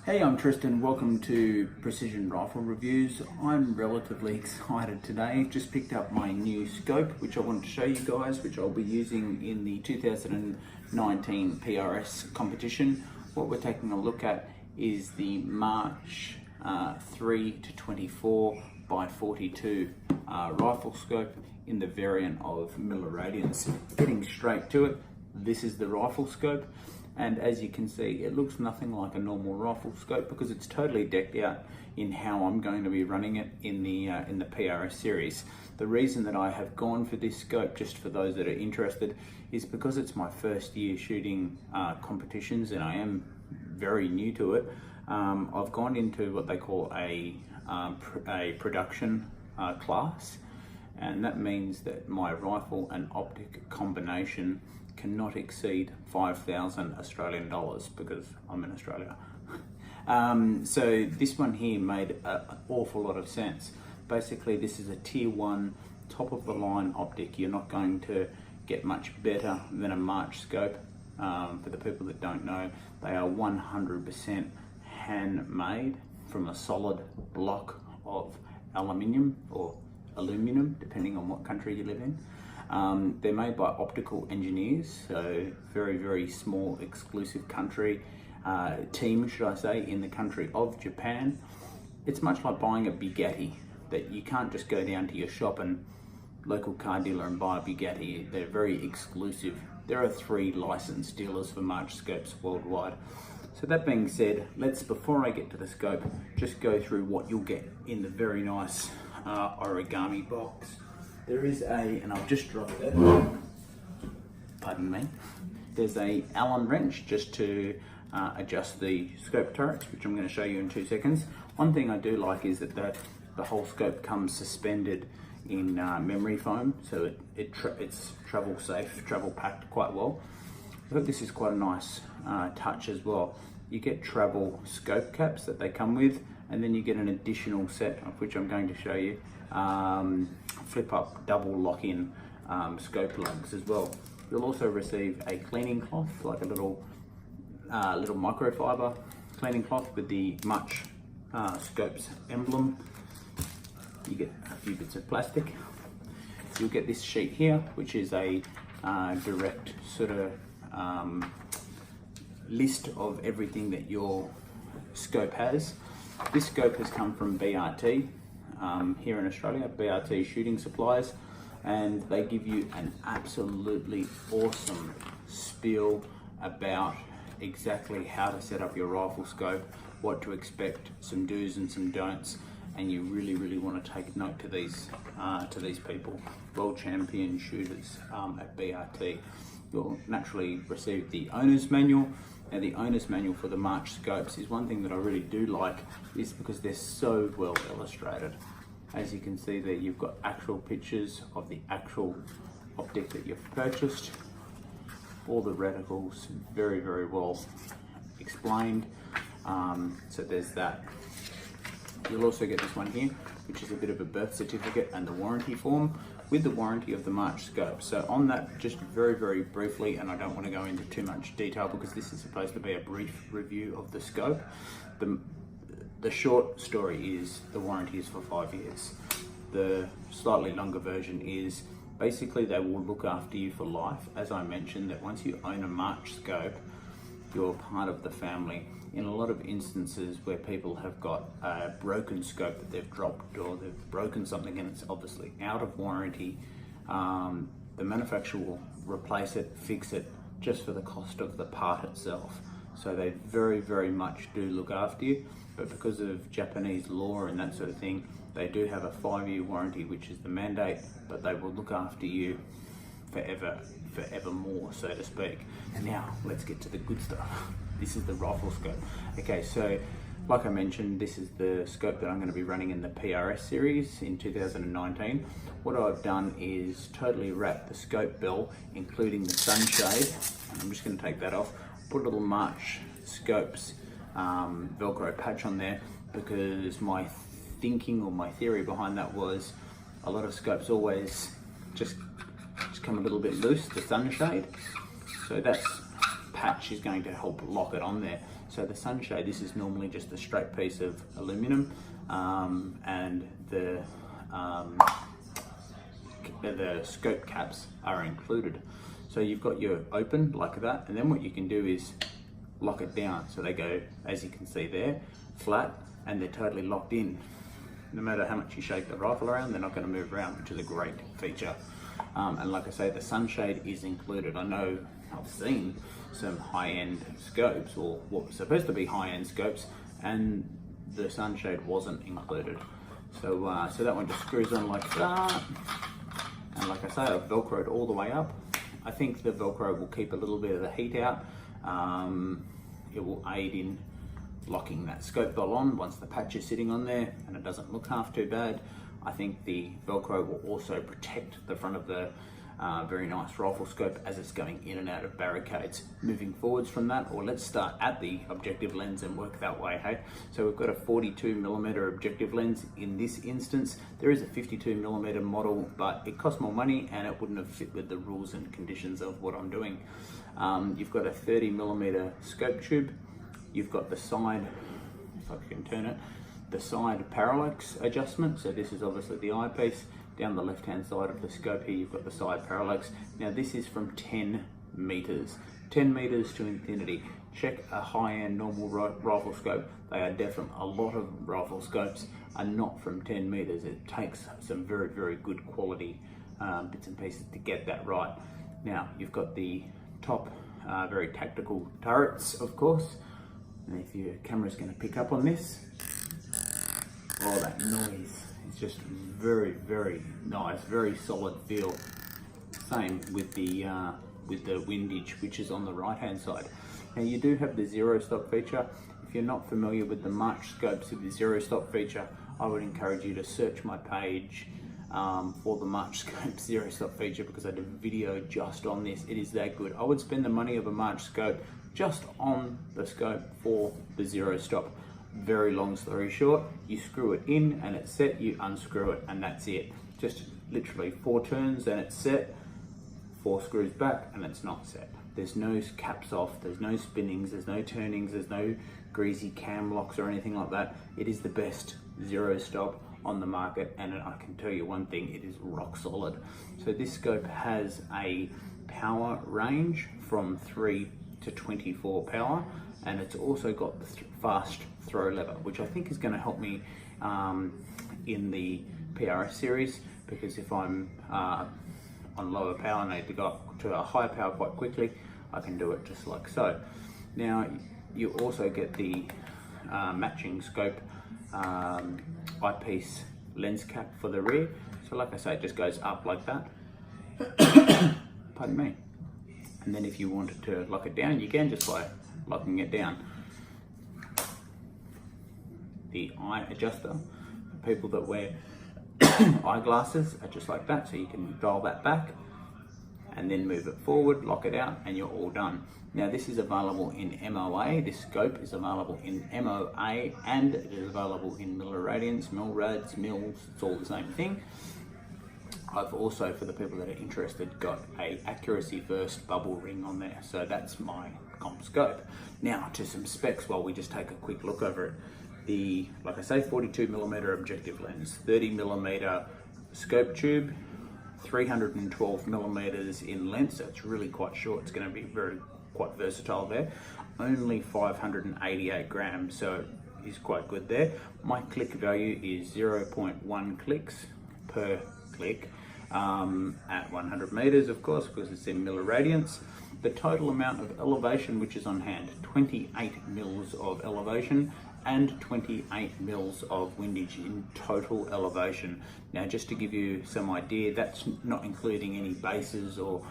Hey, I'm Tristan. Welcome to Precision Rifle Reviews. I'm relatively excited today. Just picked up my new scope, which I wanted to show you guys, which I'll be using in the 2019 PRS competition. What we're taking a look at is the March 3 to 24 by 42 rifle scope in the variant of mil-rad. Getting straight to it, this is the rifle scope. And as you can see, it looks nothing like a normal rifle scope because it's totally decked out in how I'm going to be running it in the PRS series. The reason that I have gone for this scope, just for those that are interested, is because it's my first year shooting competitions and I am very new to it. I've gone into what they call a production class, and that means that my rifle and optic combination cannot exceed 5,000 Australian dollars because I'm in Australia. So this one here made an awful lot of sense. Basically, this is a tier 1 top of the line optic. You're not going to get much better than a March scope. For the people that don't know, they are 100% handmade from a solid block of aluminium or aluminum, depending on what country you live in. They're made by optical engineers, so very small exclusive country team, should I say, in the country of Japan. It's much like buying a Bugatti, that you can't just go down to your shop and local car dealer and buy a Bugatti. They're very exclusive. There are 3 licensed dealers for March scopes worldwide. So that being said, before I get to the scope, just go through what you'll get in the very nice origami box. There is and I've just dropped it, pardon me. There's a Allen wrench just to adjust the scope turrets, which I'm going to show you in 2 seconds. One thing I do like is that the whole scope comes suspended in memory foam, so it's travel safe, travel packed quite well. I think this is quite a nice touch as well. You get travel scope caps that they come with, and then you get an additional set, of which I'm going to show you, flip up double lock-in scope lugs as well. You'll also receive a cleaning cloth, like a little microfiber cleaning cloth with the March scopes emblem. You get a few bits of plastic. You'll get this sheet here, which is a direct sort of list of everything that your scope has. This scope has come from BRT here in Australia, BRT Shooting Supplies, and they give you an absolutely awesome spiel about exactly how to set up your rifle scope, what to expect, some do's and some don'ts, and you really want to take note to these people, world champion shooters at BRT. You'll naturally receive the owner's manual. Now, the owner's manual for the March scopes is one thing that I really do like, is because they're so well illustrated. As you can see there, you've got actual pictures of the actual optic that you've purchased. All the reticles, very well explained. So there's that. You'll also get this one here, which is a bit of a birth certificate and the warranty form with the warranty of the March scope. So on that, just very briefly, and I don't want to go into too much detail because this is supposed to be a brief review of the scope. The short story is the warranty is for 5 years. The slightly longer version is basically they will look after you for life. As I mentioned, that once you own a March scope, you're part of the family. In a lot of instances where people have got a broken scope that they've dropped, or they've broken something and it's obviously out of warranty, the manufacturer will replace it, fix it, just for the cost of the part itself. So they very much do look after you, but because of Japanese law and that sort of thing, they do have a 5-year warranty, which is the mandate, but they will look after you forevermore, so to speak. And now let's get to the good stuff. This is the rifle scope. Okay, so like I mentioned, this is the scope that I'm going to be running in the PRS series in 2019. What I've done is totally wrap the scope bell, including the sunshade. I'm just going to take that off, put a little March scopes Velcro patch on there, because my thinking or my theory behind that was a lot of scopes always just come a little bit loose, the sunshade. So that patch is going to help lock it on there. So the sunshade, this is normally just a straight piece of aluminum, and the scope caps are included. So you've got your open like that, and then what you can do is lock it down. So they go, as you can see there, flat, and they're totally locked in. No matter how much you shake the rifle around, they're not going to move around, which is a great feature. And like I say, the sunshade is included. I know I've seen some high-end scopes, or what was supposed to be high-end scopes, and the sunshade wasn't included. So so that one just screws on like that. And like I say, I've velcroed all the way up. I think the velcro will keep a little bit of the heat out. It will aid in locking that scope bolt on once the patch is sitting on there, and it doesn't look half too bad. I think the velcro will also protect the front of the very nice rifle scope as it's going in and out of barricades. Moving forwards from that, or let's start at the objective lens and work that way, hey? So we've got a 42mm objective lens in this instance. There is a 52mm model, but it costs more money and it wouldn't have fit with the rules and conditions of what I'm doing. You've got a 30mm scope tube. You've got the side, if I can turn it, the side parallax adjustment. So this is obviously the eyepiece. Down the left hand side of the scope here, you've got the side parallax. Now this is from 10 meters. 10 meters to infinity. Check a high-end normal rifle scope. They are definitely, a lot of rifle scopes are not from 10 meters. It takes some very, very good quality bits and pieces to get that right. Now you've got the top very tactical turrets, of course. And if your camera's going to pick up on this, oh, that noise. It's just very, very nice, very solid feel. Same with the windage, which is on the right hand side. Now you do have the zero stop feature. If you're not familiar with the March scopes with the zero stop feature, I would encourage you to search my page for the March scope zero stop feature, because I did a video just on this. It is that good. I would spend the money of a March scope just on the scope for the zero stop. Very long story short, you screw it in and it's set, you unscrew it and that's it. Just literally 4 turns and it's set, 4 screws back and it's not set. There's no caps off, there's no spinnings, there's no turnings, there's no greasy cam locks or anything like that. It is the best zero stop on the market, and I can tell you one thing, it is rock solid. So this scope has a power range from 3 to 24 power, and it's also got the fast throw lever, which I think is going to help me in the PRS series, because if I'm on lower power and I need to go up to a higher power quite quickly, I can do it just like so. Now you also get the matching scope eyepiece lens cap for the rear. So like I say, it just goes up like that. Pardon me. And then if you wanted to lock it down, you can just by locking it down. The eye adjuster, for people that wear eyeglasses, are just like that. So you can dial that back and then move it forward, lock it out, and you're all done. Now this is available in MOA. This scope is available in MOA, and it is available in mil-radians, mil-rads, mils. It's all the same thing. I've also, for the people that are interested, got a accuracy first bubble ring on there. So that's my comp scope. Now to some specs while we just take a quick look over it. The, like I say, 42mm objective lens, 30mm scope tube, 312mm in length, so it's really quite short. It's going to be quite versatile there. Only 588 grams, so it is quite good there. My click value is 0.1 clicks per click at 100 meters, of course, because it's in mil-radians. The total amount of elevation which is on hand, 28 mils of elevation and 28 mils of windage in total elevation. Now just to give you some idea, that's not including any bases or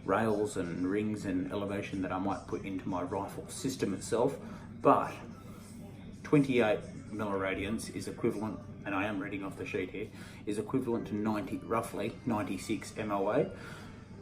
rails and rings and elevation that I might put into my rifle system itself, but 28 mil-radians is equivalent, and I am reading off the sheet here, is equivalent to roughly 96 MOA.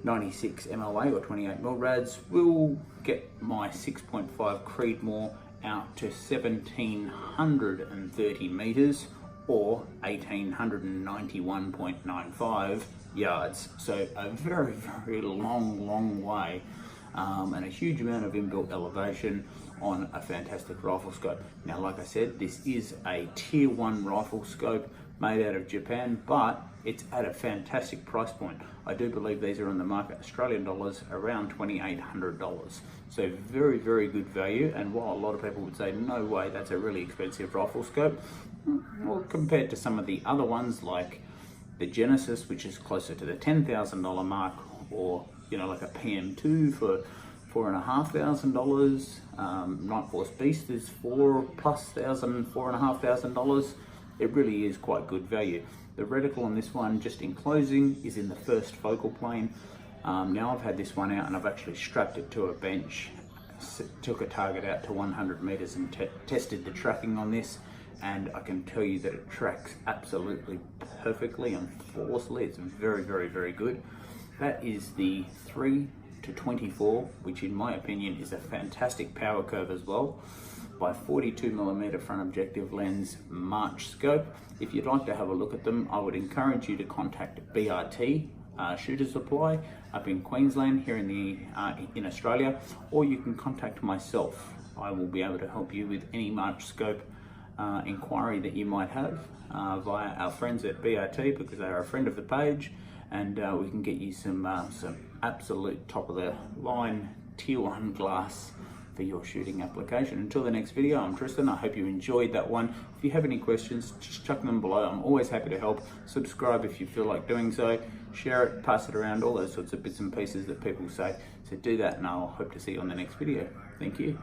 96 MOA or 28 mil-rads will get my 6.5 Creedmoor out to 1730 meters or 1891.95 yards. So a very, very long way, and a huge amount of inbuilt elevation on a fantastic rifle scope. Now, like I said, this is a tier 1 rifle scope made out of Japan, but it's at a fantastic price point. I do believe these are on the market Australian dollars around $2,800. So very, very good value. And while a lot of people would say, no way, that's a really expensive rifle scope, well, compared to some of the other ones like the Genesis, which is closer to the $10,000 mark, or like a PM2 for $4,500. Night Force Beast is $4,500. It really is quite good value. The reticle on this one, just in closing, is in the first focal plane. Now I've had this one out and I've actually strapped it to a bench, took a target out to 100 meters and tested the tracking on this, and I can tell you that it tracks absolutely perfectly and flawlessly. It's very, very, very good. That is the 3 to 24, which in my opinion is a fantastic power curve as well, by 42mm front objective lens March scope. If you'd like to have a look at them, I would encourage you to contact BRT Shooters Supply up in Queensland here in Australia, or you can contact myself. I will be able to help you with any March scope inquiry that you might have via our friends at BRT, because they are a friend of the page, and we can get you some absolute top of the line tier 1 glass for your shooting application. Until the next video, I'm Tristan. I hope you enjoyed that one. If you have any questions, just chuck them below. I'm always happy to help. Subscribe if you feel like doing so. Share it, pass it around, all those sorts of bits and pieces that people say. So do that, and I'll hope to see you on the next video. Thank you.